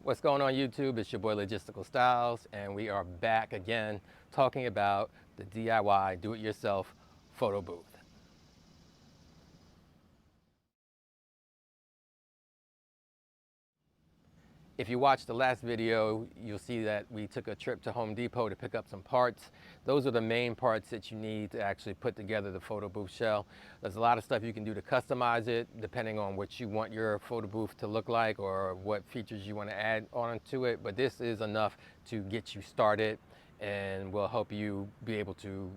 What's going on YouTube? It's your boy Logistical Styles, and we are back again talking about the DIY do-it-yourself photo booth. If you watched the last video, you'll see that we took a trip to Home Depot to pick up some parts. Those are the main parts that you need to actually put together the photo booth shell. There's a lot of stuff you can do to customize it depending on what you want your photo booth to look like or what features you want to add onto it. But this is enough to get you started and will help you be able to,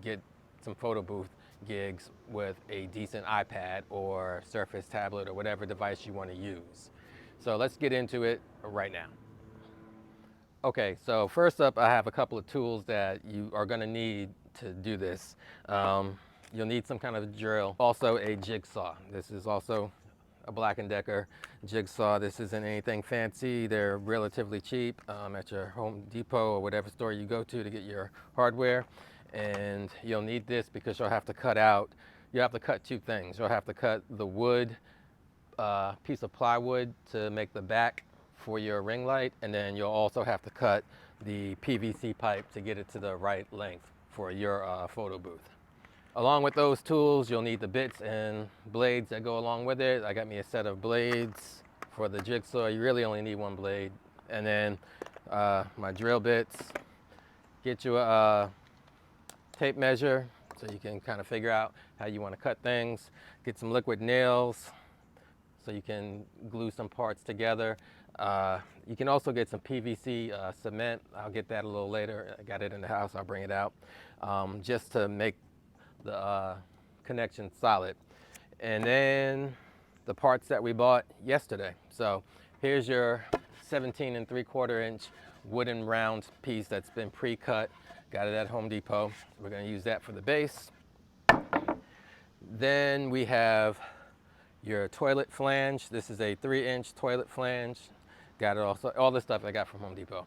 get some photo booth gigs with a decent iPad or Surface tablet or whatever device you want to use. So let's get into it right now. Okay, so first up, I have a couple of tools that you are going to need to do this. You'll need some kind of drill, also a jigsaw. This is also a Black & Decker jigsaw. This isn't anything fancy. They're relatively cheap at your Home Depot or whatever store you go to get your hardware. And you'll need this because you'll have to cut two things. You'll have to cut the wood piece of plywood to make the back for your ring light, and then you'll also have to cut the PVC pipe to get it to the right length for your photo booth. Along with those tools, you'll need the bits and blades that go along with it. I got me a set of blades for the jigsaw. You really only need one blade. And then my drill bits. Get you a tape measure so you can kind of figure out how you want to cut things. Get some liquid nails so you can glue some parts together. You can also get some PVC cement. I'll get that a little later. I got it in the house, I'll bring it out, just to make the connection solid. And then the parts that we bought yesterday. So here's your 17 3/4 inch wooden round piece that's been pre-cut. Got it at Home Depot. We're gonna use that for the base. Then we have your toilet flange. This is a 3-inch toilet flange. Got it also, all this stuff I got from Home Depot.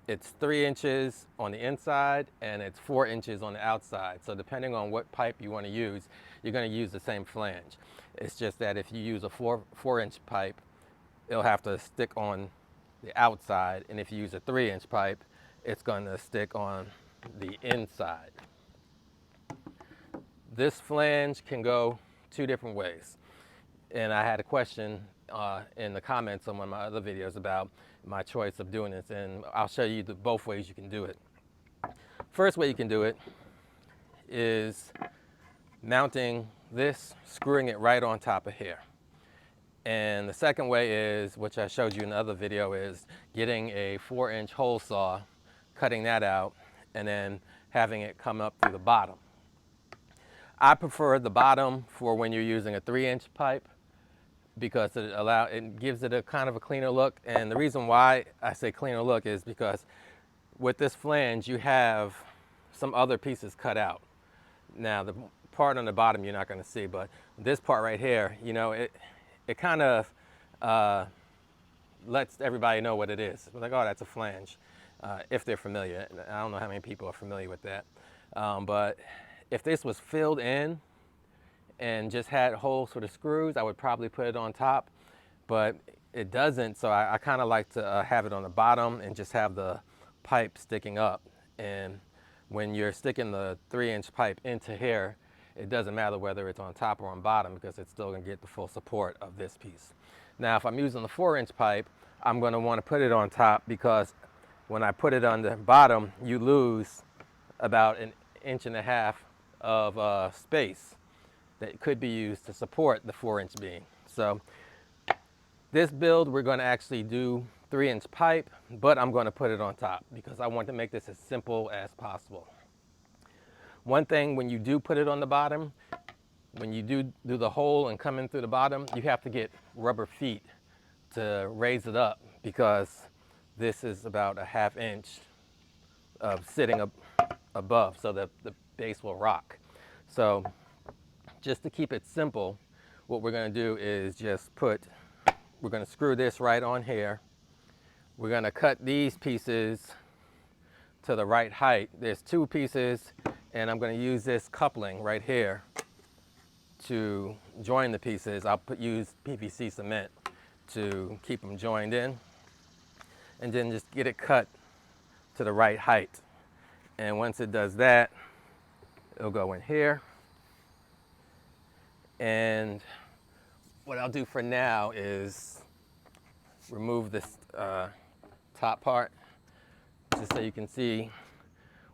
It's 3 inches on the inside and it's 4 inches on the outside. So depending on what pipe you want to use, you're going to use the same flange. It's just that if you use a 4-inch pipe, it'll have to stick on the outside. And if you use a 3-inch pipe, it's going to stick on the inside. This flange can go two different ways. And I had a question in the comments on one of my other videos about my choice of doing this, and I'll show you both ways you can do it. First way you can do it is mounting this, screwing it right on top of here. And the second way is, which I showed you in the other video, is getting a 4-inch hole saw, cutting that out, and then having it come up through the bottom. I prefer the bottom for when you're using a 3-inch pipe because it gives it a kind of a cleaner look. And the reason why I say cleaner look is because with this flange, you have some other pieces cut out. Now, the part on the bottom you're not going to see, but this part right here, it kind of lets everybody know what it is. It's like, oh, that's a flange, if they're familiar. I don't know how many people are familiar with that, but if this was filled in and just had holes for the screws, I would probably put it on top, but it doesn't, so I kind of like to have it on the bottom and just have the pipe sticking up. And when you're sticking the 3-inch pipe into here, it doesn't matter whether it's on top or on bottom because it's still going to get the full support of this piece. Now, if I'm using the 4-inch pipe, I'm going to want to put it on top because when I put it on the bottom, you lose about 1.5 inches of space that could be used to support the 4-inch beam. So this build, we're going to actually do 3-inch pipe, but I'm going to put it on top because I want to make this as simple as possible. One thing, when you do put it on the bottom, when you do the hole and come in through the bottom, you have to get rubber feet to raise it up because this is about a 1/2 inch of sitting above so that the base will rock. So just to keep it simple, what we're going to do is we're going to screw this right on here. We're going to cut these pieces to the right height. There's 2 pieces, and I'm going to use this coupling right here to join the pieces. I'll use PVC cement to keep them joined in, and then just get it cut to the right height. And once it does that, it'll go in here. And what I'll do for now is remove this top part, just so you can see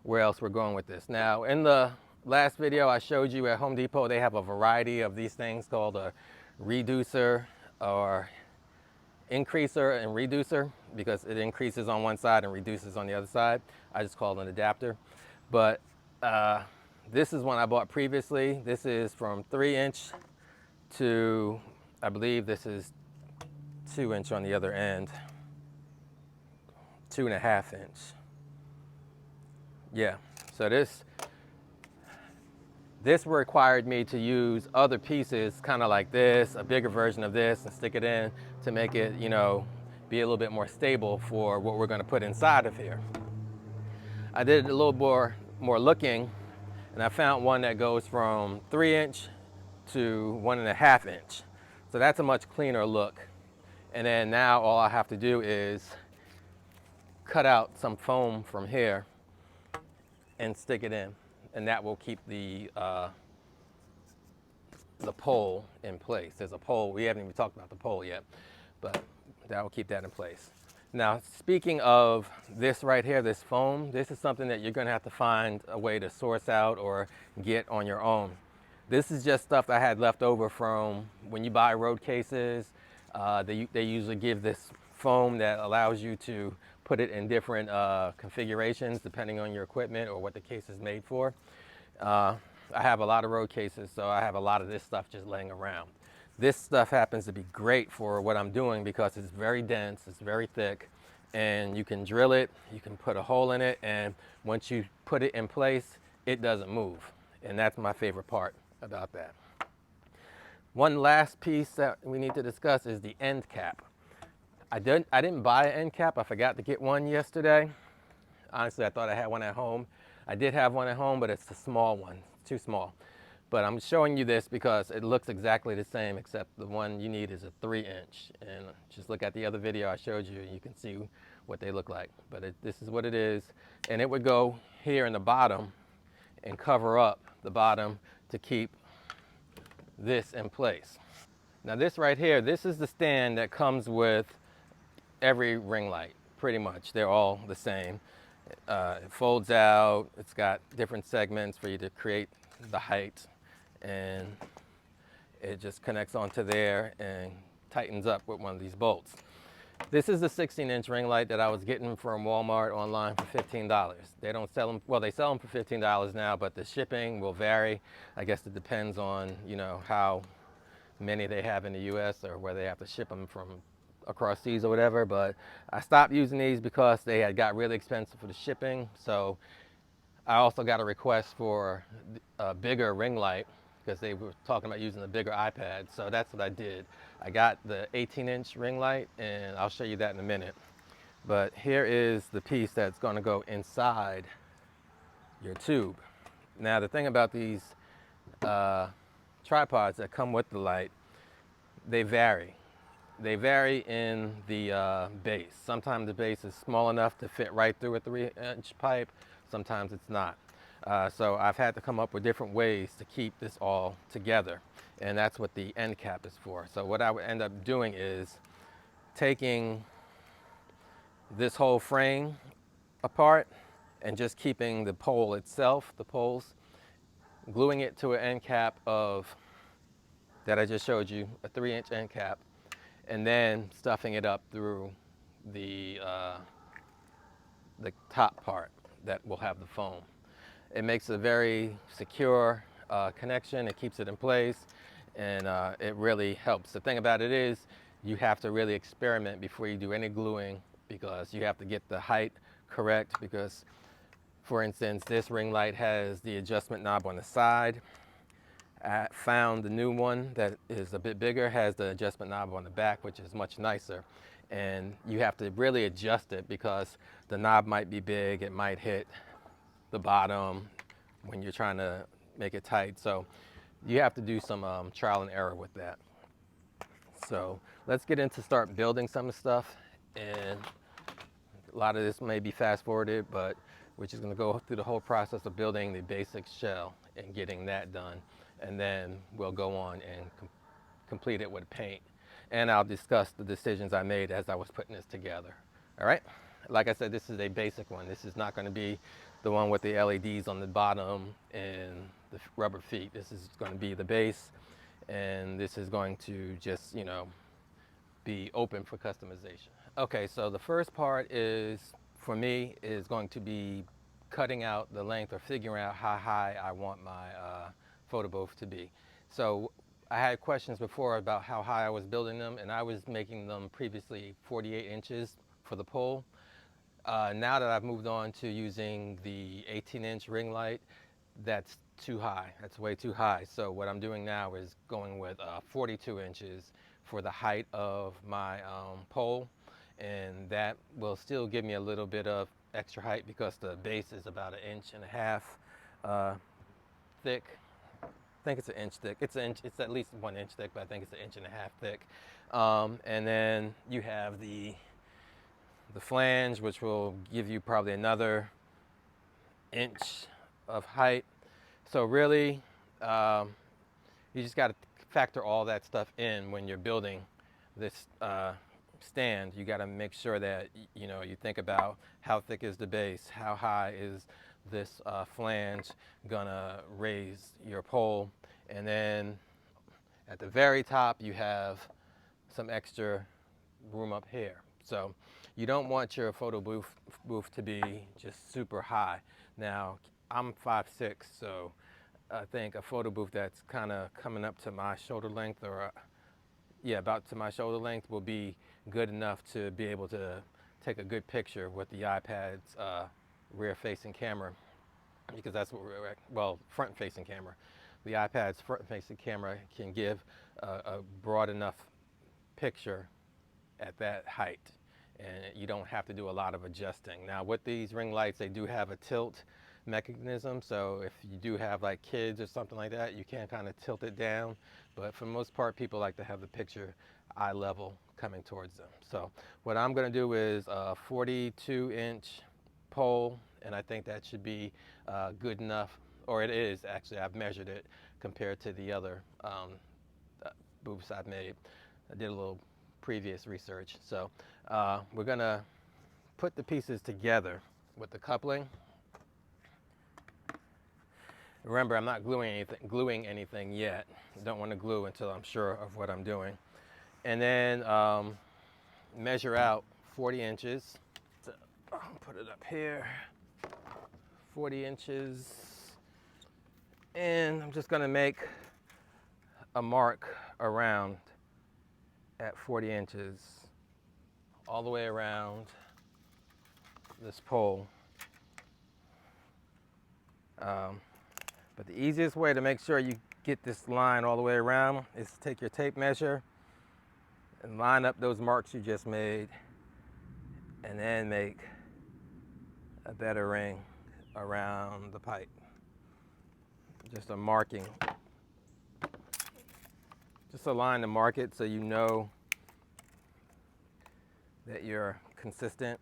where else we're going with this. Now, in the last video I showed you at Home Depot, they have a variety of these things called a reducer or increaser and reducer, because it increases on one side and reduces on the other side. I just call it an adapter. But this is one I bought previously. This is from 3" to, I believe this is 2" on the other end, 2.5". Yeah, so this required me to use other pieces, kind of like this, a bigger version of this, and stick it in to make it, you know, be a little bit more stable for what we're going to put inside of here. I did a little more looking, and I found one that goes from 3" to 1.5". So that's a much cleaner look. And then now all I have to do is cut out some foam from here and stick it in, and that will keep the pole in place. There's a pole, we haven't even talked about the pole yet, but that will keep that in place. Now, speaking of this right here, this foam, this is something that you're gonna have to find a way to source out or get on your own. This is just stuff I had left over from when you buy road cases. They usually give this foam that allows you to put it in different configurations depending on your equipment or what the case is made for. I have a lot of road cases, so I have a lot of this stuff just laying around. This stuff happens to be great for what I'm doing because it's very dense, it's very thick, and you can drill it, you can put a hole in it, and once you put it in place, it doesn't move. And that's my favorite part about that. One last piece that we need to discuss is the end cap. I didn't buy an end cap. I forgot to get one yesterday. Honestly, I thought I had one at home. I did have one at home, but it's a small one. It's too small. But I'm showing you this because it looks exactly the same, except the one you need is a 3". And just look at the other video I showed you, and you can see what they look like. But this is what it is. And it would go here in the bottom and cover up the bottom to keep this in place. Now this right here, this is the stand that comes with every ring light, pretty much. They're all the same. It folds out, it's got different segments for you to create the height, and it just connects onto there and tightens up with one of these bolts. This is the 16" ring light that I was getting from Walmart online for $15. They don't sell them, well, they sell them for $15 now, but the shipping will vary. I guess it depends on, you know, how many they have in the US or where they have to ship them from across seas or whatever. But I stopped using these because they had got really expensive for the shipping. So I also got a request for a bigger ring light because they were talking about using a bigger iPad. So that's what I did. I got the 18" ring light, and I'll show you that in a minute. But here is the piece that's going to go inside your tube. Now the thing about these tripods that come with the light, they vary. They vary in the base. Sometimes the base is small enough to fit right through a 3" pipe. Sometimes it's not. So I've had to come up with different ways to keep this all together. And that's what the end cap is for. So what I would end up doing is taking this whole frame apart and just keeping the pole itself, the poles, gluing it to an end cap of, that I just showed you, a 3" end cap, and then stuffing it up through the top part that will have the foam. It makes a very secure connection. It keeps it in place, and it really helps. The thing about it is you have to really experiment before you do any gluing, because you have to get the height correct. Because, for instance, this ring light has the adjustment knob on the side. I found the new one that is a bit bigger, has the adjustment knob on the back, which is much nicer. And you have to really adjust it because the knob might be big, it might hit the bottom when you're trying to make it tight. So you have to do some trial and error with that. So let's get into start building some of the stuff. And a lot of this may be fast forwarded, but we're just gonna go through the whole process of building the basic shell and getting that done. And then we'll go on and complete it with paint. And I'll discuss the decisions I made as I was putting this together. All right? Like I said, this is a basic one. This is not gonna be the one with the LEDs on the bottom and the rubber feet. This is gonna be the base, and this is going to just, you know, be open for customization. Okay, so the first part is, for me, is going to be cutting out the length or figuring out how high I want my photo booth to be. So I had questions before about how high I was building them, and I was making them previously 48 inches for the pole. Now that I've moved on to using the 18-inch ring light, that's too high. That's way too high. So what I'm doing now is going with 42 inches for the height of my pole, and that will still give me a little bit of extra height because the base is about 1.5 inches thick. I think it's 1 inch thick. It's at least 1 inch thick, but I think it's 1.5 inches thick. And then you have the flange, which will give you probably another inch of height. So really, you just got to factor all that stuff in when you're building this stand. You got to make sure that, you know, you think about how thick is the base, how high is this flange gonna raise your pole, and then at the very top you have some extra room up here. So you don't want your photo booth to be just super high. Now, I'm 5'6", so I think a photo booth that's kind of coming up to my shoulder length, or yeah, about to my shoulder length, will be good enough to be able to take a good picture with the iPad's rear-facing camera, because that's what we're, well, front-facing camera. The iPad's front-facing camera can give a broad enough picture at that height, and you don't have to do a lot of adjusting. Now with these ring lights, they do have a tilt mechanism, so if you do have like kids or something like that, you can kind of tilt it down, but for the most part, people like to have the picture eye level coming towards them. So what I'm going to do is a 42-inch pole, and I think that should be good enough, or it is actually. I've measured it compared to the other booths I've made. I did a little previous research. So we're gonna put the pieces together with the coupling. Remember, I'm not gluing anything yet. I don't want to glue until I'm sure of what I'm doing. And then measure out 40 inches. So I'll put it up here. 40 inches. And I'm just gonna make a mark around at 40 inches all the way around this pole. But the easiest way to make sure you get this line all the way around is to take your tape measure and line up those marks you just made, and then make a better ring around the pipe. Just a marking. Just a line to mark it so you know that you're consistent.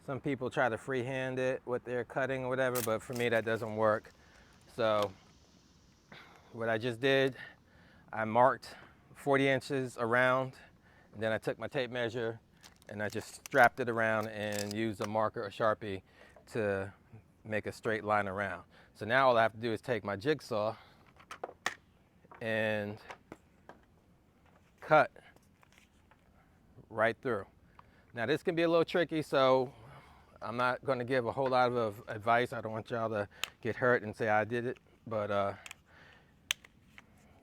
Some people try to freehand it with their cutting or whatever, but for me that doesn't work. So what I just did, I marked 40 inches around, and then I took my tape measure and I just strapped it around and used a marker or Sharpie to make a straight line around. So now all I have to do is take my jigsaw and cut right through. Now this can be a little tricky, so I'm not going to give a whole lot of advice. I don't want y'all to get hurt and say I did it, but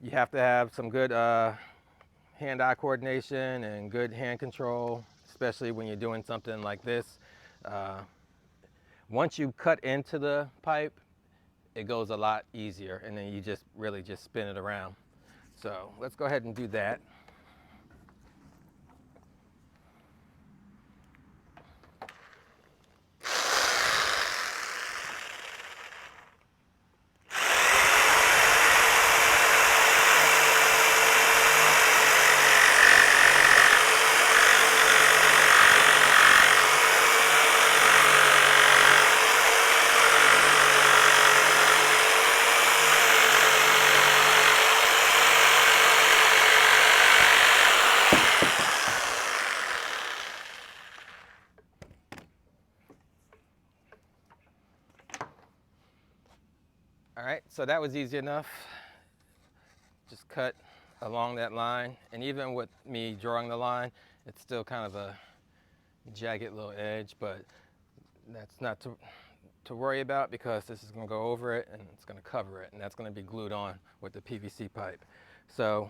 you have to have some good hand-eye coordination and good hand control, especially when you're doing something like this. Once you cut into the pipe, it goes a lot easier, and then you just really just spin it around. So let's go ahead and do that. So that was easy enough. Just cut along that line, and even with me drawing the line, it's still kind of a jagged little edge, but that's not to worry about because this is going to go over it and it's going to cover it, and that's going to be glued on with the PVC pipe. So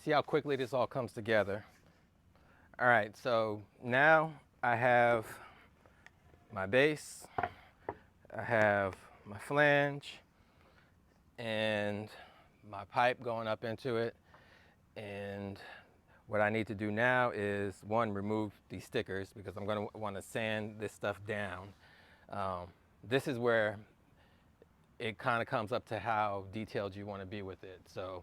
see how quickly this all comes together. All right, so now I have my base, I have my flange, and my pipe going up into it. And what I need to do now is, one, remove these stickers because I'm going to want to sand this stuff down. This is where it kind of comes up to how detailed you want to be with it. So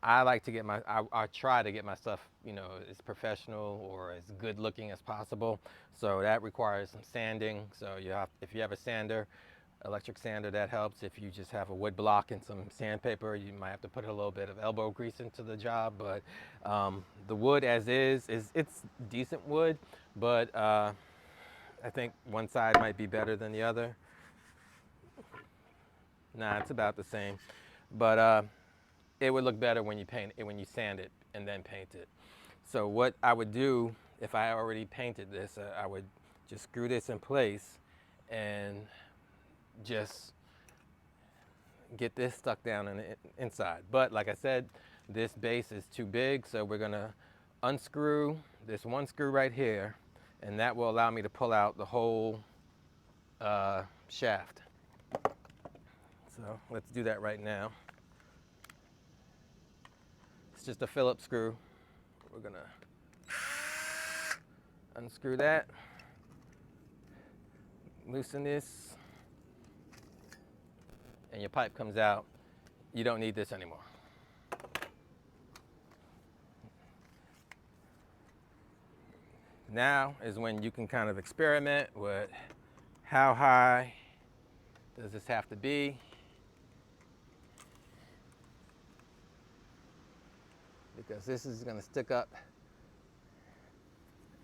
I like to get I try to get my stuff, you know, as professional or as good looking as possible. So that requires some sanding. So if you have a sander, electric sander, that helps. If you just have a wood block and some sandpaper, you might have to put a little bit of elbow grease into the job. But the wood as is it's decent wood, but I think one side might be better than the other. Nah, it's about the same, but it would look better when you paint it, when you sand it and then paint it. So what I would do if I already painted this, I would just screw this in place and just get this stuck down in the inside. But like I said, this base is too big, so we're gonna unscrew this one screw right here, and that will allow me to pull out the whole shaft. So let's do that right now. It's just a Phillips screw. We're gonna unscrew that, loosen this, and your pipe comes out. You don't need this anymore. Now is when you can kind of experiment with how high does this have to be. Because this is going to stick up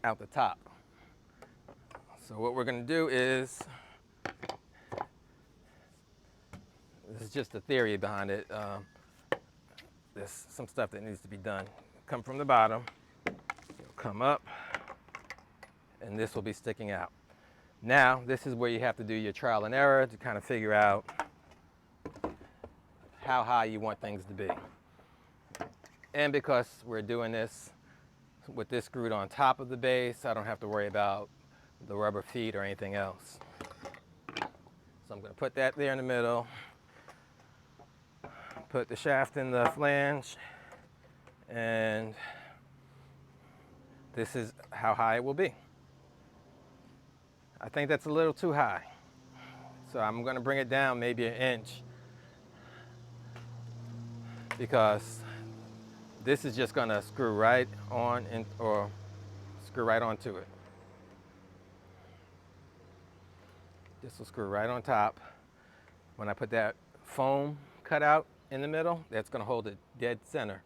out the top. So what we're going to do is, this is just the theory behind it. There's some stuff that needs to be done. Come from the bottom, it'll come up, and this will be sticking out. Now, this is where you have to do your trial and error to kind of figure out how high you want things to be. And because we're doing this with this screwed on top of the base, I don't have to worry about the rubber feet or anything else. So I'm going to put that there in the middle, put the shaft in the flange, and this is how high it will be. I think that's a little too high, so I'm going to bring it down maybe an inch, because this is just going to screw right on in, or screw right onto it. This will screw right on top. When I put that foam cutout in the middle, that's going to hold it dead center.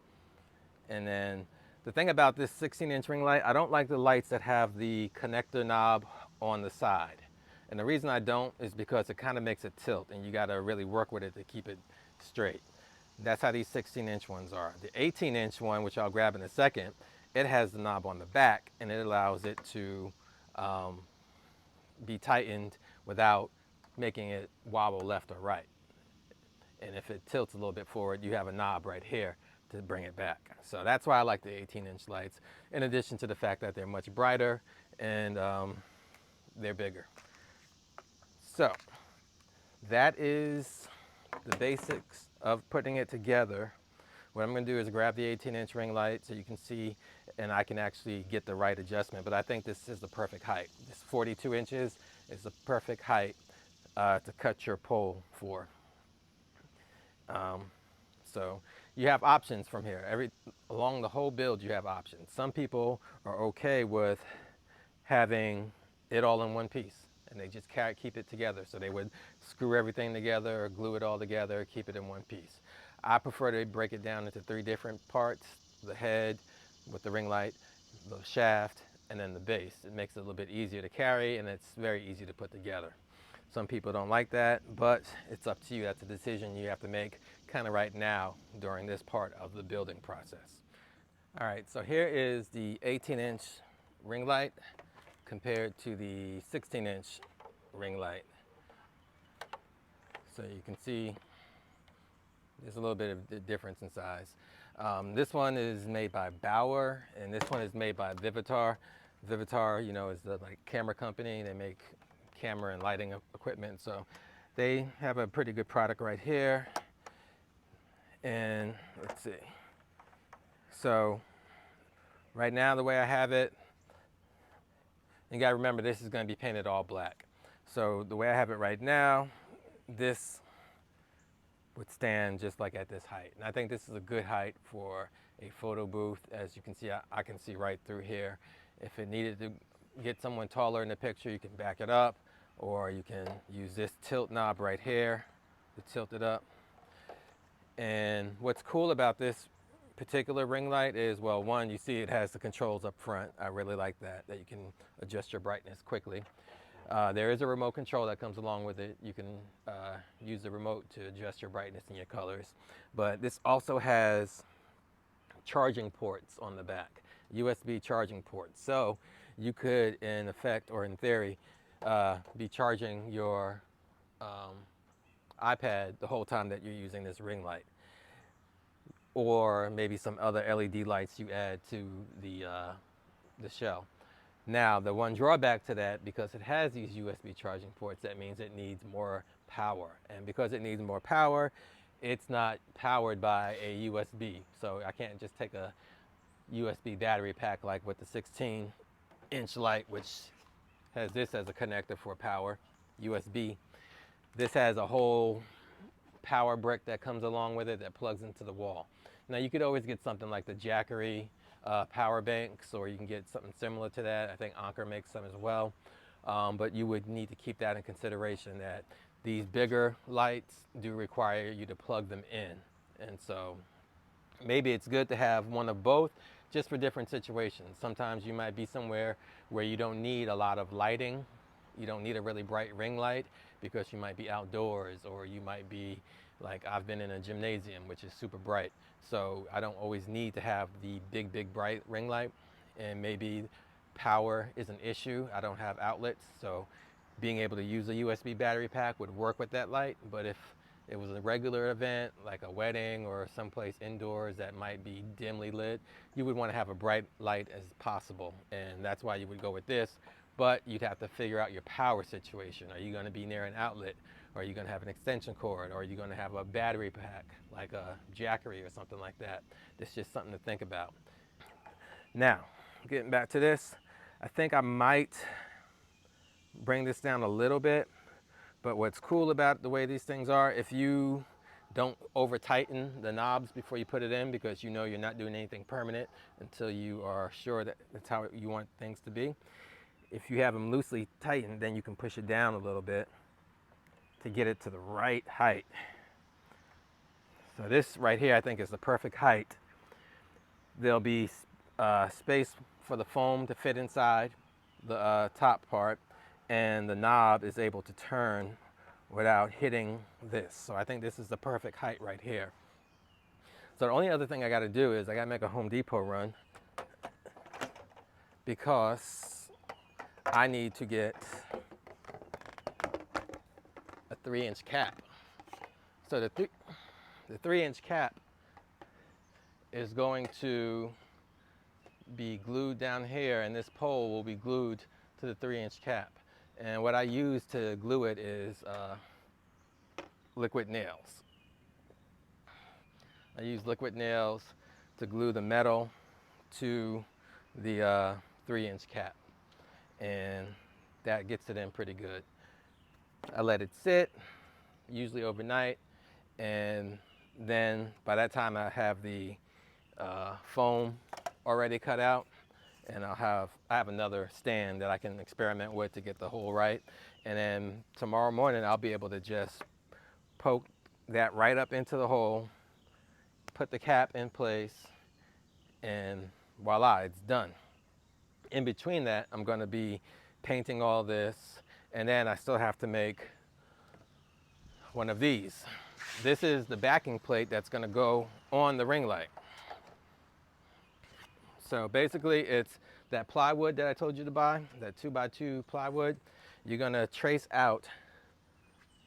And then the thing about this 16-inch ring light, I don't like the lights that have the connector knob on the side. And the reason I don't is because it kind of makes it tilt, and you got to really work with it to keep it straight. That's how these 16-inch ones are. The 18-inch one, which I'll grab in a second, it has the knob on the back, and it allows it to be tightened without making it wobble left or right. And if it tilts a little bit forward, you have a knob right here to bring it back. So that's why I like the 18-inch lights, in addition to the fact that they're much brighter and they're bigger. So that is the basics of putting it together. What I'm going to do is grab the 18-inch ring light so you can see, and I can actually get the right adjustment. But I think this is the perfect height. This 42 inches is the perfect height to cut your pole for. So you have options from here. Along the whole build, you have options. Some people are okay with having it all in one piece, and they just keep it together. So they would screw everything together or glue it all together, keep it in one piece. I prefer to break it down into 3 different parts: the head with the ring light, the shaft, and then the base. It makes it a little bit easier to carry, and it's very easy to put together. Some people don't like that, but it's up to you. That's a decision you have to make kind of right now during this part of the building process. All right, so here is the 18-inch ring light compared to the 16-inch ring light. So you can see there's a little bit of difference in size. This one is made by Bauer, and this one is made by Vivitar. Vivitar, you know, is the camera company. They make camera and lighting equipment, so they have a pretty good product right here. And let's see. So right now, the way I have it, you gotta remember this is gonna be painted all black. So the way I have it right now, this would stand just like at this height. And I think this is a good height for a photo booth. As you can see, I can see right through here. If it needed to get someone taller in the picture, you can back it up, or you can use this tilt knob right here to tilt it up. And what's cool about this particular ring light is, well, one, you see it has the controls up front. I really like that you can adjust your brightness quickly. There is a remote control that comes along with it. You can use the remote to adjust your brightness and your colors. But this also has charging ports on the back, USB charging ports. So you could, in effect or in theory, be charging your iPad the whole time that you're using this ring light. Or maybe some other LED lights you add to the shell. Now, the one drawback to that, because it has these USB charging ports, that means it needs more power. And because it needs more power, it's not powered by a USB. So I can't just take a USB battery pack like with the 16-inch light, which has this as a connector for power, USB. This has a whole power brick that comes along with it that plugs into the wall. Now, you could always get something like the Jackery power banks, or you can get something similar to that. I think Anker makes some as well. But you would need to keep that in consideration, that these bigger lights do require you to plug them in. And so maybe it's good to have one of both, just for different situations. Sometimes you might be somewhere where you don't need a lot of lighting. You don't need a really bright ring light because you might be outdoors, or you might be like, I've been in a gymnasium, which is super bright. So I don't always need to have the big bright ring light. And maybe power is an issue. I don't have outlets, so being able to use a USB battery pack would work with that light. But if it was a regular event, like a wedding or someplace indoors that might be dimly lit, you would want to have a bright light as possible. And that's why you would go with this. But you'd have to figure out your power situation. Are you going to be near an outlet? Or are you going to have an extension cord? Or are you going to have a battery pack, like a Jackery or something like that? It's just something to think about. Now, getting back to this, I think I might bring this down a little bit. But what's cool about the way these things are, if you don't over tighten the knobs before you put it in, because you know you're not doing anything permanent until you are sure that that's how you want things to be. If you have them loosely tightened, then you can push it down a little bit to get it to the right height. So this right here, I think, is the perfect height. There'll be space for the foam to fit inside the top part, and the knob is able to turn without hitting this. So I think this is the perfect height right here. So the only other thing I got to do is I got to make a Home Depot run, because I need to get a 3-inch cap. So the 3-inch cap is going to be glued down here, and this pole will be glued to the 3-inch cap. And what I use to glue it is liquid nails. I use liquid nails to glue the metal to the 3-inch cap, and that gets it in pretty good. I let it sit, usually overnight, and then by that time I have the foam already cut out, and I have another stand that I can experiment with to get the hole right. And then tomorrow morning I'll be able to just poke that right up into the hole, put the cap in place, and voila, it's done. In between that, I'm going to be painting all this, and then I still have to make one of these. This is the backing plate that's going to go on the ring light. So basically it's that plywood that I told you to buy, that 2x2 plywood. You're going to trace out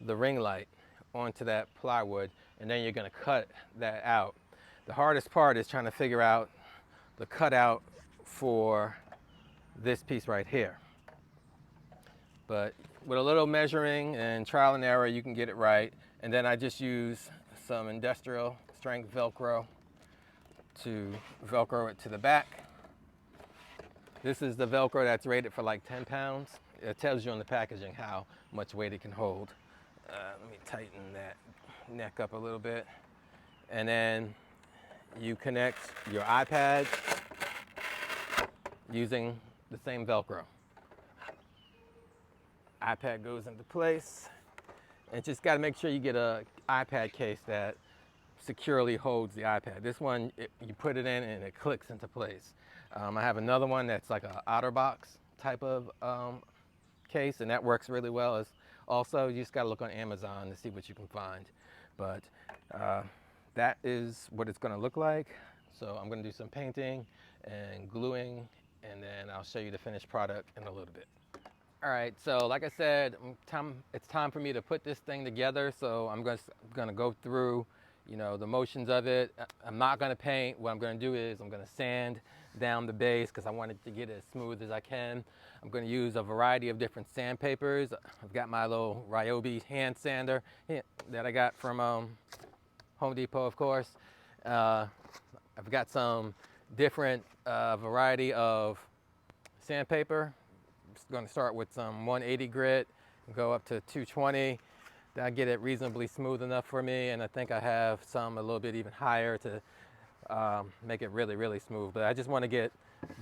the ring light onto that plywood, and then you're going to cut that out. The hardest part is trying to figure out the cutout for this piece right here. But with a little measuring and trial and error, you can get it right. And then I just use some industrial strength Velcro to Velcro it to the back. This is the Velcro that's rated for like 10 pounds. It tells you on the packaging how much weight it can hold. Let me tighten that neck up a little bit. And then you connect your iPad using the same Velcro. iPad goes into place, and just got to make sure you get a iPad case that securely holds the iPad. This one, you put it in and it clicks into place. I have another one that's like a OtterBox type of case, and that works really well. Also, you just got to look on Amazon to see what you can find. But that is what it's going to look like. So I'm going to do some painting and gluing, and then I'll show you the finished product in a little bit. All right, so like I said, it's time for me to put this thing together. So I'm gonna go through, the motions of it. I'm not gonna paint. What I'm gonna do is I'm gonna sand down the base because I want it to get as smooth as I can. I'm gonna use a variety of different sandpapers. I've got my little Ryobi hand sander that I got from Home Depot, of course. I've got some different variety of sandpaper. Going to start with some 180 grit, go up to 220. That'll get it reasonably smooth enough for me, and I think I have some a little bit even higher to make it really, really smooth. But I just want to get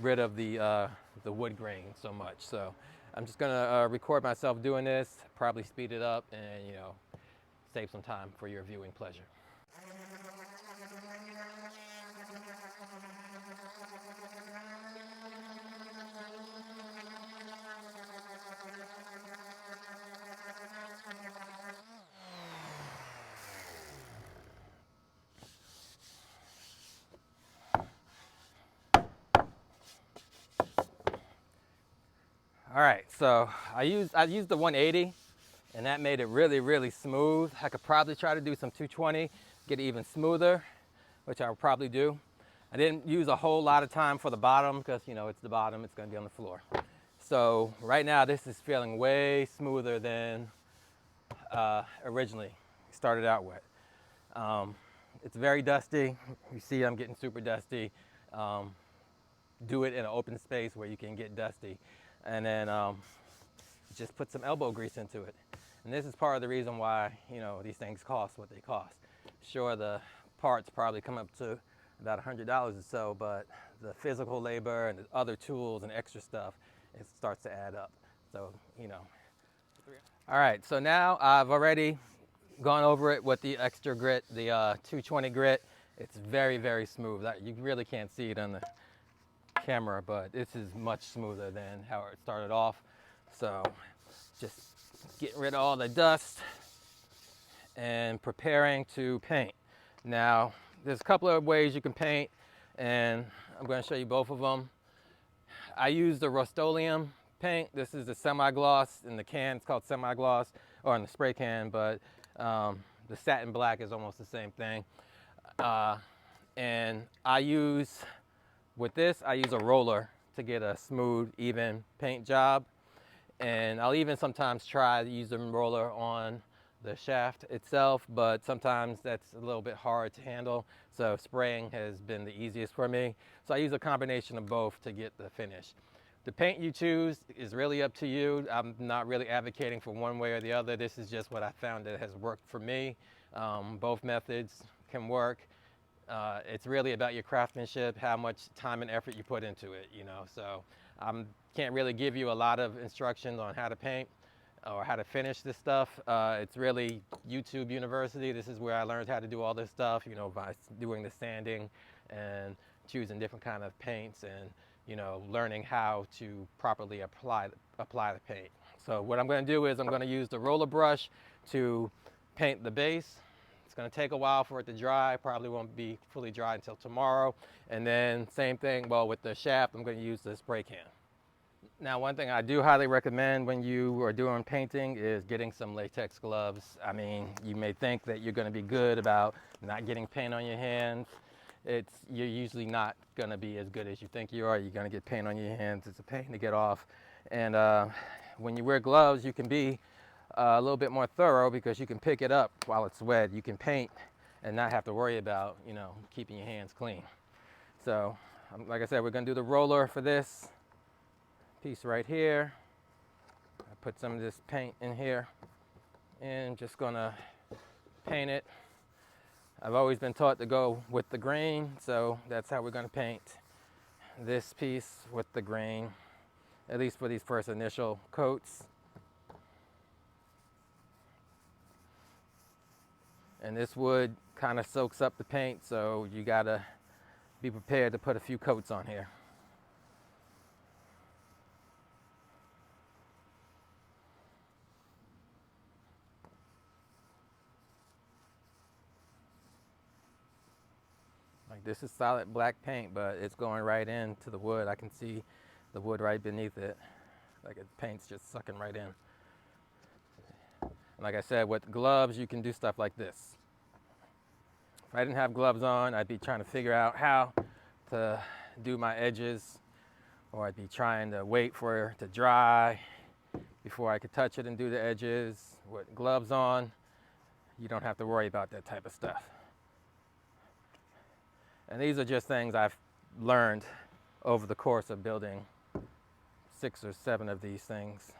rid of the wood grain so much. So I'm just going to record myself doing this, probably speed it up, and save some time for your viewing pleasure. All right, so I used the 180, and that made it really, really smooth. I could probably try to do some 220, get it even smoother, which I will probably do. I didn't use a whole lot of time for the bottom because, it's the bottom, it's gonna be on the floor. So right now, this is feeling way smoother than originally started out with. It's very dusty. You see I'm getting super dusty. Do it in an open space where you can get dusty. And then just put some elbow grease into it. And this is part of the reason why, these things cost what they cost. Sure, the parts probably come up to about $100 or so, but the physical labor and the other tools and extra stuff, it starts to add up. So, All right, so now I've already gone over it with the extra grit, the 220 grit. It's very, very smooth. You really can't see it on the camera, but this is much smoother than how it started off. So just getting rid of all the dust and preparing to paint. Now there's a couple of ways you can paint, and I'm going to show you both of them. I use the Rust-Oleum paint. This is the semi-gloss. In the can it's called semi-gloss, or in the spray can, but the satin black is almost the same thing. And with this, I use a roller to get a smooth, even paint job. And I'll even sometimes try to use the roller on the shaft itself, but sometimes that's a little bit hard to handle. So spraying has been the easiest for me. So I use a combination of both to get the finish. The paint you choose is really up to you. I'm not really advocating for one way or the other. This is just what I found that has worked for me. Both methods can work. It's really about your craftsmanship, how much time and effort you put into it, So I can't really give you a lot of instructions on how to paint or how to finish this stuff. It's really YouTube University. This is where I learned how to do all this stuff, by doing the sanding and choosing different kind of paints and, learning how to properly apply the paint. So what I'm going to do is I'm going to use the roller brush to paint the base. It's going to take a while for it to dry. Probably won't be fully dry until tomorrow. And then same thing, well, with the shaft, I'm going to use the spray can. Now, one thing I do highly recommend when you are doing painting is getting some latex gloves. I mean, you may think that you're going to be good about not getting paint on your hands. You're usually not going to be as good as you think you are. You're going to get paint on your hands. It's a pain to get off. And when you wear gloves, you can be a little bit more thorough because you can pick it up while it's wet. You can paint and not have to worry about, you know, keeping your hands clean. So, like I said, we're going to do the roller for this piece right here. I put some of this paint in here and just gonna paint it. I've always been taught to go with the grain, so that's how we're gonna paint this piece, with the grain, at least for these first initial coats. And this wood kind of soaks up the paint, so you gotta be prepared to put a few coats on here. Like, this is solid black paint, but it's going right into the wood. I can see the wood right beneath it. Like, the paint's just sucking right in. And like I said, with gloves, you can do stuff like this. If I didn't have gloves on, I'd be trying to figure out how to do my edges, or I'd be trying to wait for it to dry before I could touch it and do the edges. With gloves on, you don't have to worry about that type of stuff. And these are just things I've learned over the course of building 6 or 7 of these things.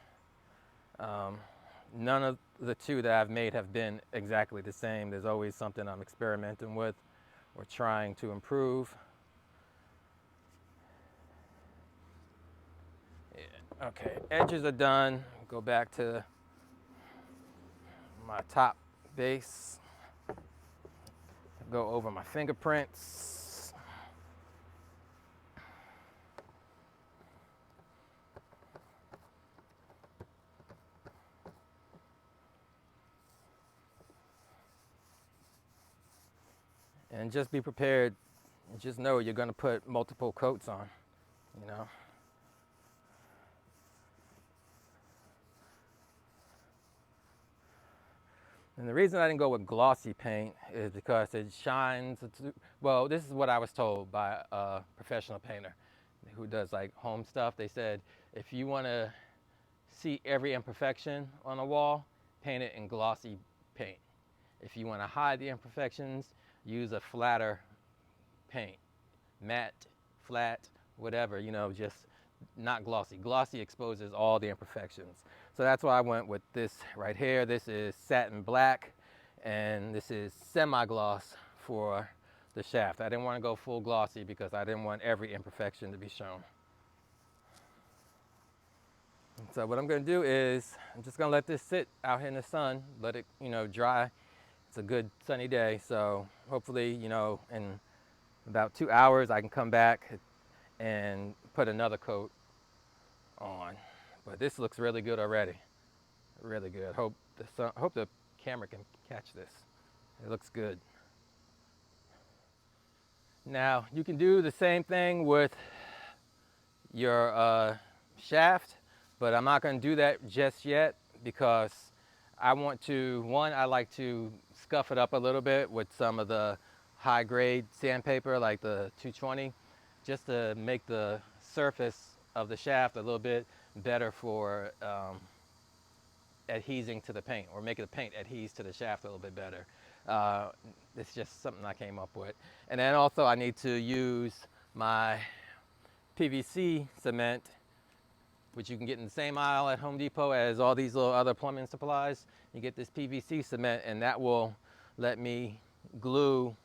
None of the 2 that I've made have been exactly the same. There's always something I'm experimenting with or trying to improve. Yeah, okay, edges are done. Go back to my top base. Go over my fingerprints. And just be prepared. Just know you're going to put multiple coats on, you know. And the reason I didn't go with glossy paint is because it shines. Well, this is what I was told by a professional painter who does like home stuff. They said, if you want to see every imperfection on a wall, paint it in glossy paint. If you want to hide the imperfections, use a flatter paint, matte, flat, whatever, you know, just not glossy. Glossy exposes all the imperfections. So that's why I went with this right here. This is satin black, and this is semi-gloss for the shaft. I didn't want to go full glossy because I didn't want every imperfection to be shown. So what I'm going to do is I'm just going to let this sit out here in the sun, let it, you know, dry. It's a good sunny day, so hopefully, you know, in about 2 hours I can come back and put another coat on. But this looks really good already. Really good. Hope the camera can catch this. It looks good. Now you can do the same thing with your shaft, but I'm not going to do that just yet because I want to, I like to scuff it up a little bit with some of the high grade sandpaper like the 220, just to make the surface of the shaft a little bit better for adhesing to the paint, or making the paint adhere to the shaft a little bit better. It's just something I came up with. And then also I need to use my PVC cement, which you can get in the same aisle at Home Depot as all these little other plumbing supplies. You get this PVC cement, and that will let me glue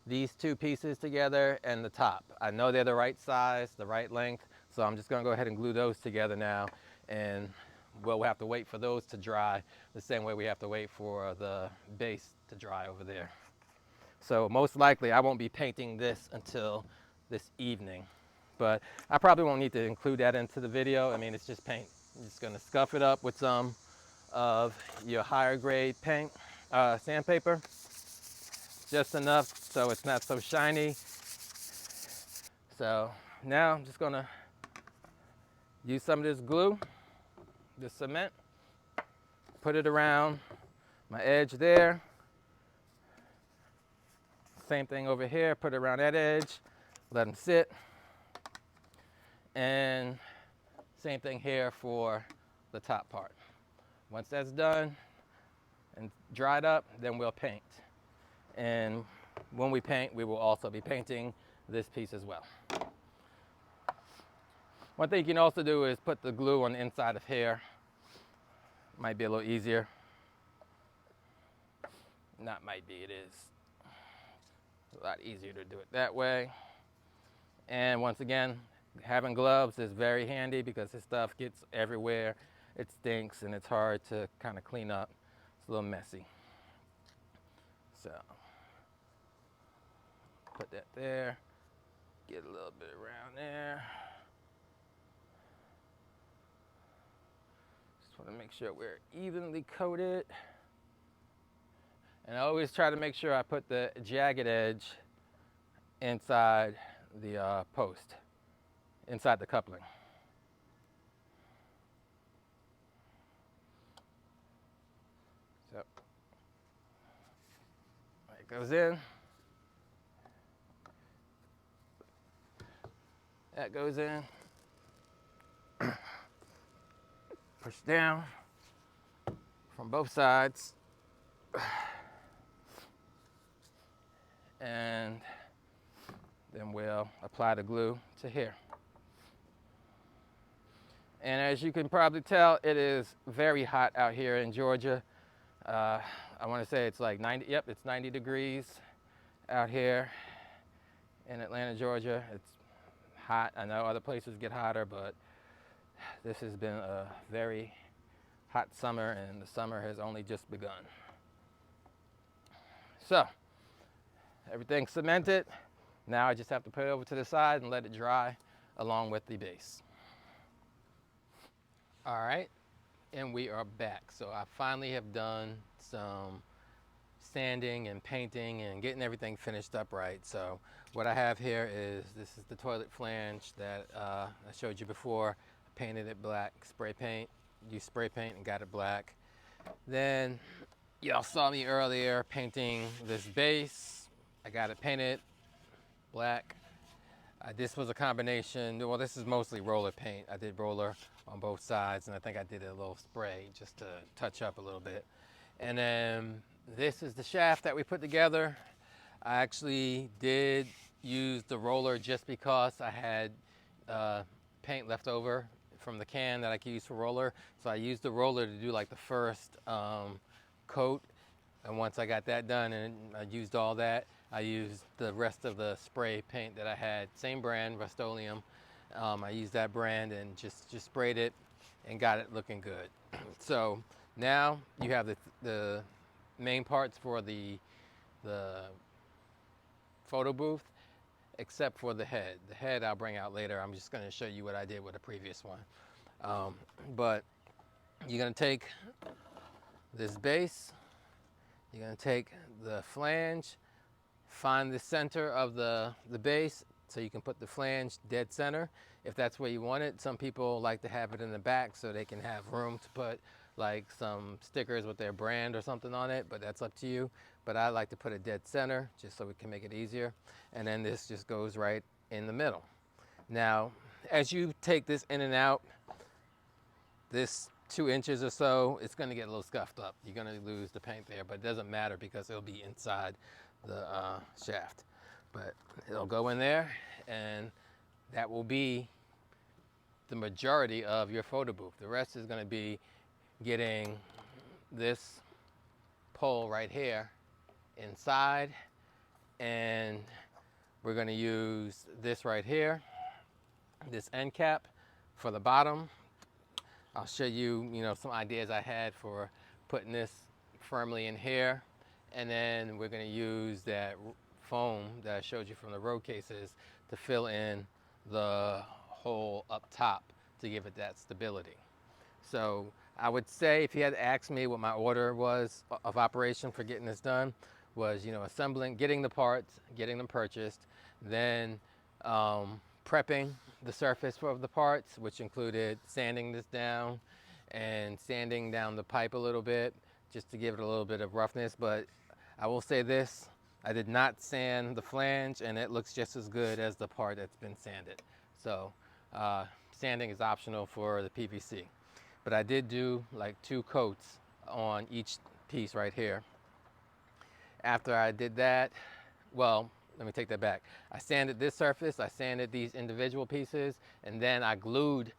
these 2 pieces together and the top. I know they're the right size, the right length, so I'm just gonna go ahead and glue those together now, and we'll have to wait for those to dry the same way we have to wait for the base to dry over there. So most likely I won't be painting this until this evening, but I probably won't need to include that into the video. I mean, it's just paint. I'm just gonna scuff it up with some of your higher grade paint sandpaper, just enough so it's not so shiny. So now I'm just gonna use some of this glue, this cement, put it around my edge there. Same thing over here, put it around that edge, let them sit. And same thing here for the top part. Once that's done and dried up, then we'll paint. And when we paint, we will also be painting this piece as well. One thing you can also do is put the glue on the inside of here. Might be a little easier. Not might be, it is. A lot easier to do it that way. And once again, having gloves is very handy because this stuff gets everywhere. It stinks and it's hard to kind of clean up. It's a little messy. So, put that there. Get a little bit around there. Just want to make sure we're evenly coated. And I always try to make sure I put the jagged edge inside the post, inside the coupling. So, it goes in. That goes in. Push down from both sides. And then we'll apply the glue to here. And as you can probably tell, it is very hot out here in Georgia. I want to say it's like 90, yep, it's 90 degrees out here in Atlanta, Georgia. It's hot. I know other places get hotter, but this has been a very hot summer, and the summer has only just begun. So, everything's cemented. Now I just have to put it over to the side and let it dry along with the base. All right, and we are back. So I finally have done some sanding and painting and getting everything finished up right. So what I have here is, this is the toilet flange that I showed you before. I painted it black, spray paint, used spray paint and got it black. Then y'all saw me earlier painting this base. I got it painted black. This was a combination, well, this is mostly roller paint. I did roller on both sides, and I think I did a little spray just to touch up a little bit. And then this is the shaft that we put together. I actually did use the roller just because I had paint left over from the can that I could use for roller. So I used the roller to do like the first coat. And once I got that done and I used all that, I used the rest of the spray paint that I had, same brand, Rust-Oleum. I used that brand and just sprayed it and got it looking good. So now you have the main parts for the photo booth, except for the head. The head I'll bring out later. I'm just going to show you what I did with the previous one. But you're going to take this base, you're going to take the flange, find the center of the base so you can put the flange dead center if that's where you want it. Some people like to have it in the back so they can have room to put like some stickers with their brand or something on it, but that's up to you. But I like to put it dead center just so we can make it easier. And then this just goes right in the middle. Now, as you take this in and out, this 2 inches or so, it's going to get a little scuffed up. You're going to lose the paint there, but it doesn't matter because it'll be inside the shaft. But it'll go in there, and that will be the majority of your photo booth. The rest is going to be getting this pole right here inside, and we're going to use this right here, this end cap for the bottom. I'll show you, some ideas I had for putting this firmly in here. And then we're going to use that foam that I showed you from the road cases to fill in the hole up top to give it that stability. So I would say if you had asked me what my order was of operation for getting this done, was, you know, assembling, getting the parts, getting them purchased, then prepping the surface for the parts, which included sanding this down and sanding down the pipe a little bit just to give it a little bit of roughness. But I will say this, I did not sand the flange, and it looks just as good as the part that's been sanded. So sanding is optional for the PVC. But I did do like 2 coats on each piece right here. After I did that, well, let me take that back. I sanded this surface, I sanded these individual pieces, and then I glued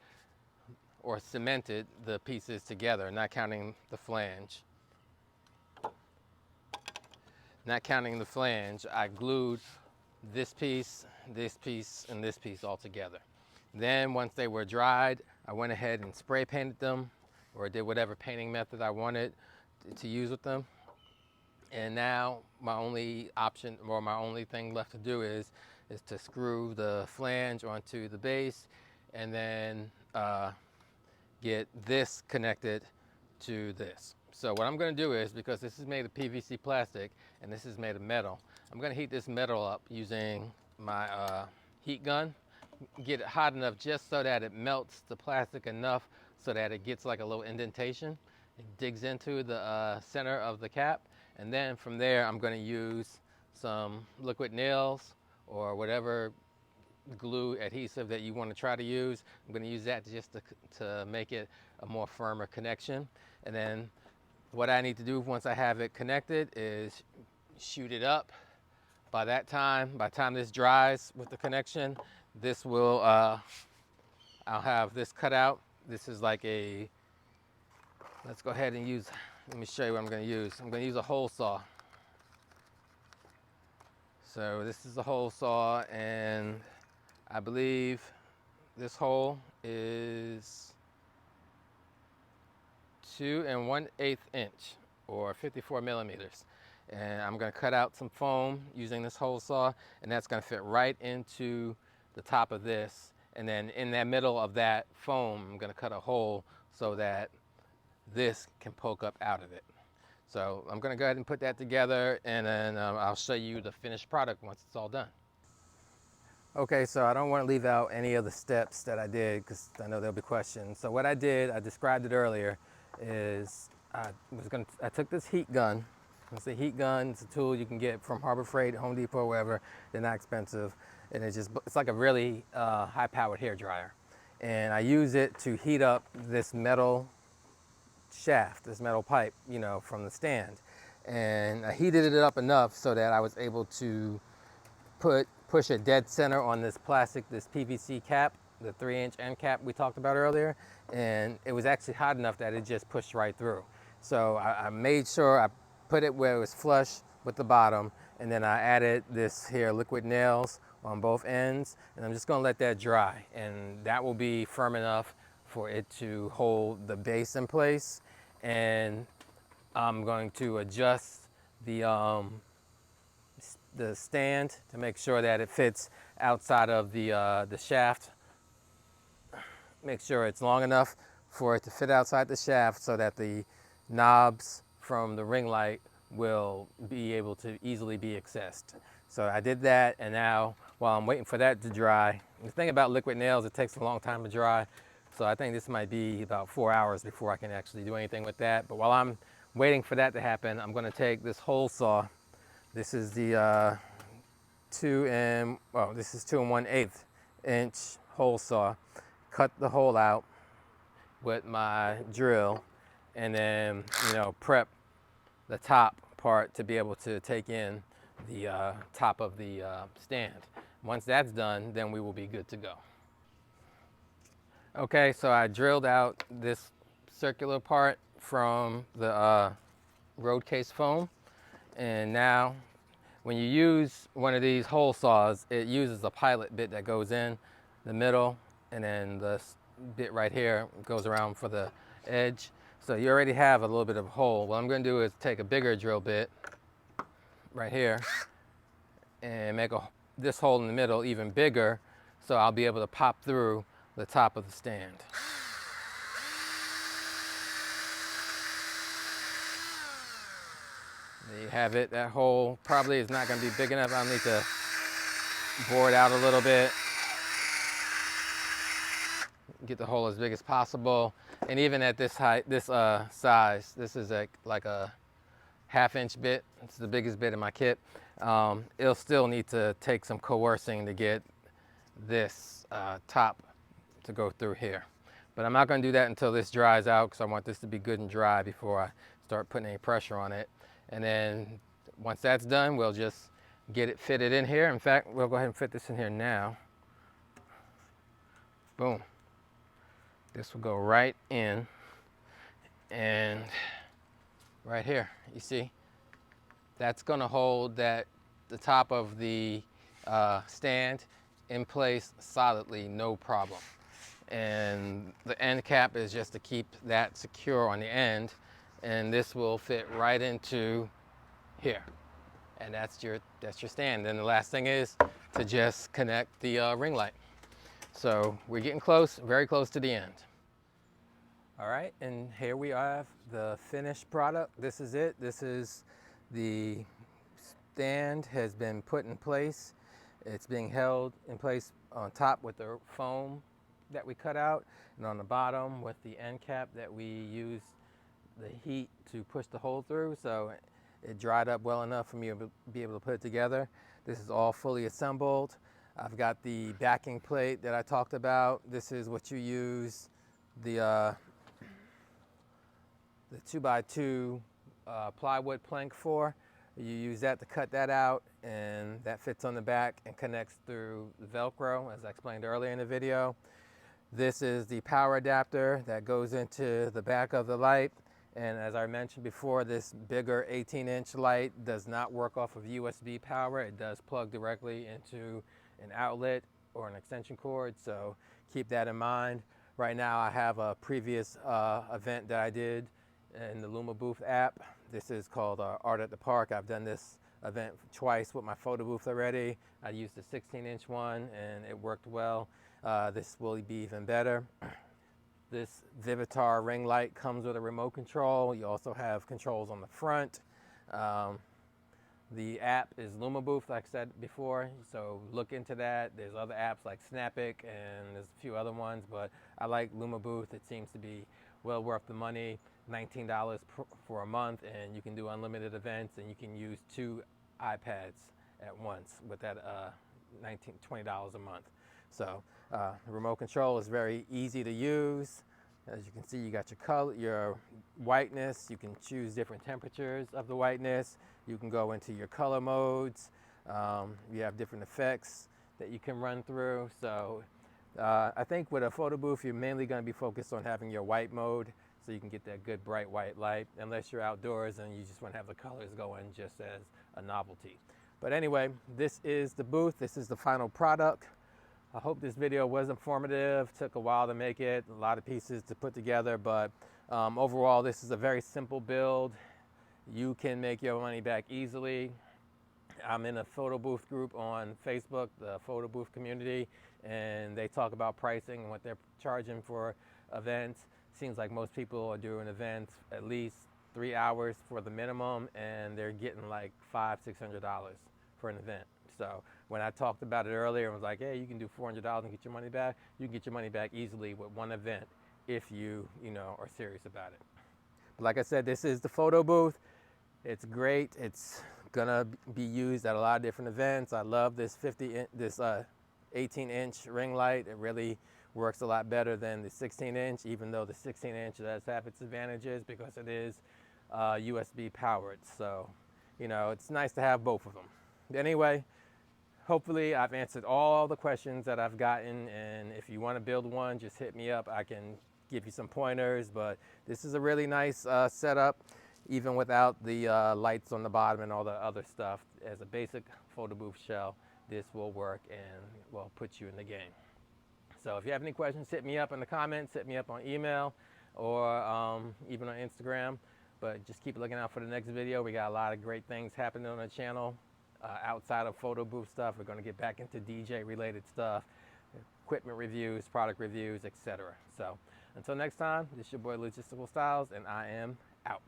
or cemented the pieces together, not counting the flange. Not counting the flange, I glued this piece, and this piece all together. Then once they were dried, I went ahead and spray painted them, or did whatever painting method I wanted to use with them. And now my only option, or my only thing left to do is to screw the flange onto the base, and then get this connected to this. So what I'm going to do is, because this is made of PVC plastic and this is made of metal, I'm going to heat this metal up using my heat gun. Get it hot enough just so that it melts the plastic enough so that it gets like a little indentation. It digs into the center of the cap, and then from there I'm going to use some liquid nails or whatever glue adhesive that you want to try to use. I'm going to use that just to make it a more firmer connection. And then what I need to do once I have it connected is shoot it up. By the time this dries with the connection, this will, I'll have this cut out. This is like a, let's go ahead and use, let me show you what I'm going to use. I'm going to use a hole saw. So this is a hole saw, and I believe this hole is 2 1/8 inch or 54 millimeters. And I'm going to cut out some foam using this hole saw, and that's going to fit right into the top of this. And then in the middle of that foam, I'm going to cut a hole so that this can poke up out of it. So I'm going to go ahead and put that together, and then I'll show you the finished product once it's all done. Okay, so I don't want to leave out any of the steps that I did because I know there'll be questions. So what I did, I described it earlier, is I took this heat gun. It's a heat gun. It's a tool you can get from Harbor Freight, Home Depot, wherever. They're not expensive, and it's like a really high-powered hair dryer. And I use it to heat up this metal shaft, this metal pipe, you know, from the stand. And I heated it up enough so that I was able to push a dead center on this plastic, this PVC cap, the 3-inch end cap we talked about earlier, and it was actually hot enough that it just pushed right through. So I made sure I put it where it was flush with the bottom, and then I added this here liquid nails on both ends, and I'm just going to let that dry, and that will be firm enough for it to hold the base in place. And I'm going to adjust the stand to make sure that it fits outside of the shaft. Make sure it's long enough for it to fit outside the shaft so that the knobs from the ring light will be able to easily be accessed. So I did that, and now while I'm waiting for that to dry, the thing about liquid nails, it takes a long time to dry. So I think this might be about 4 hours before I can actually do anything with that. But while I'm waiting for that to happen, I'm going to take this hole saw. This is the 2 1/8 inch hole saw. Cut the hole out with my drill, and then, you know, prep the top part to be able to take in the top of the stand. Once that's done, then we will be good to go. Okay, so I drilled out this circular part from the road case foam, and now when you use one of these hole saws, it uses a pilot bit that goes in the middle, and then the bit right here goes around for the edge. So you already have a little bit of a hole. What I'm going to do is take a bigger drill bit right here and make this hole in the middle even bigger, so I'll be able to pop through the top of the stand. have it. That hole probably is not going to be big enough. I'll need to bore it out a little bit. Get the hole as big as possible. And even at this height, this size, this is like a 1/2 inch bit. It's the biggest bit in my kit. It'll still need to take some coercing to get this top to go through here. But I'm not going to do that until this dries out, because I want this to be good and dry before I start putting any pressure on it. And then once that's done, we'll just get it fitted in here. In fact, we'll go ahead and fit this in here now. Boom. This will go right in, and right here, you see, that's going to hold the top of the stand in place solidly, no problem. And the end cap is just to keep that secure on the end, and this will fit right into here, and that's your stand. Then the last thing is to just connect the ring light. So we're getting close, very close to the end. All right, and here we have the finished product. This is it. This is the stand has been put in place. It's being held in place on top with the foam that we cut out, and on the bottom with the end cap that we used the heat to push the hole through, so it dried up well enough for me to be able to put it together. This is all fully assembled. I've got the backing plate that I talked about. This is what you use the 2x2 plywood plank for. You use that to cut that out, and that fits on the back and connects through the Velcro, as I explained earlier in the video. This is the power adapter that goes into the back of the light. And as I mentioned before, this bigger 18-inch light does not work off of USB power. It does plug directly into an outlet or an extension cord, so keep that in mind. Right now I have a previous event that I did in the Luma Booth app. This is called Art at the Park. I've done this event twice with my photo booth already. I used a 16-inch one and it worked well. This will be even better. This Vivitar ring light comes with a remote control. You also have controls on the front. The app is Luma Booth, like I said before, so look into that. There's other apps like Snappic, and there's a few other ones, but I like Luma Booth. It seems to be well worth the money. $19 for a month, and you can do unlimited events, and you can use 2 iPads at once with that $20 a month. So the remote control is very easy to use. As you can see, you got your color, your whiteness. You can choose different temperatures of the whiteness. You can go into your color modes. You have different effects that you can run through. So I think with a photo booth, you're mainly going to be focused on having your white mode, so you can get that good bright white light, unless you're outdoors and you just want to have the colors going just as a novelty. But anyway, this is the booth. This is the final product. I hope this video was informative. Took a while to make it, a lot of pieces to put together, but overall this is a very simple build. You can make your money back easily. I'm in a photo booth group on Facebook, the photo booth community, and they talk about pricing and what they're charging for events. Seems like most people are doing events at least 3 hours for the minimum, and they're getting like $500–600 for an event. So when I talked about it earlier, I was like, hey, you can do $400 and get your money back. You can get your money back easily with one event if you are serious about it. But like I said, this is the photo booth. It's great. It's gonna be used at a lot of different events. I love this 18-inch ring light. It really works a lot better than the 16-inch, even though the 16-inch does have its advantages because it is USB powered. So, it's nice to have both of them. Anyway, hopefully I've answered all the questions that I've gotten, and if you want to build one, just hit me up. I can give you some pointers, but this is a really nice setup, even without the lights on the bottom and all the other stuff. As a basic photo booth shell, this will work and will put you in the game. So if you have any questions, hit me up in the comments, hit me up on email, or even on Instagram. But just keep looking out for the next video. We got a lot of great things happening on the channel. Outside of photo booth stuff, we're going to get back into DJ related stuff, equipment reviews, product reviews, etc. So until next time, this is your boy Logistical Styles, and I am out.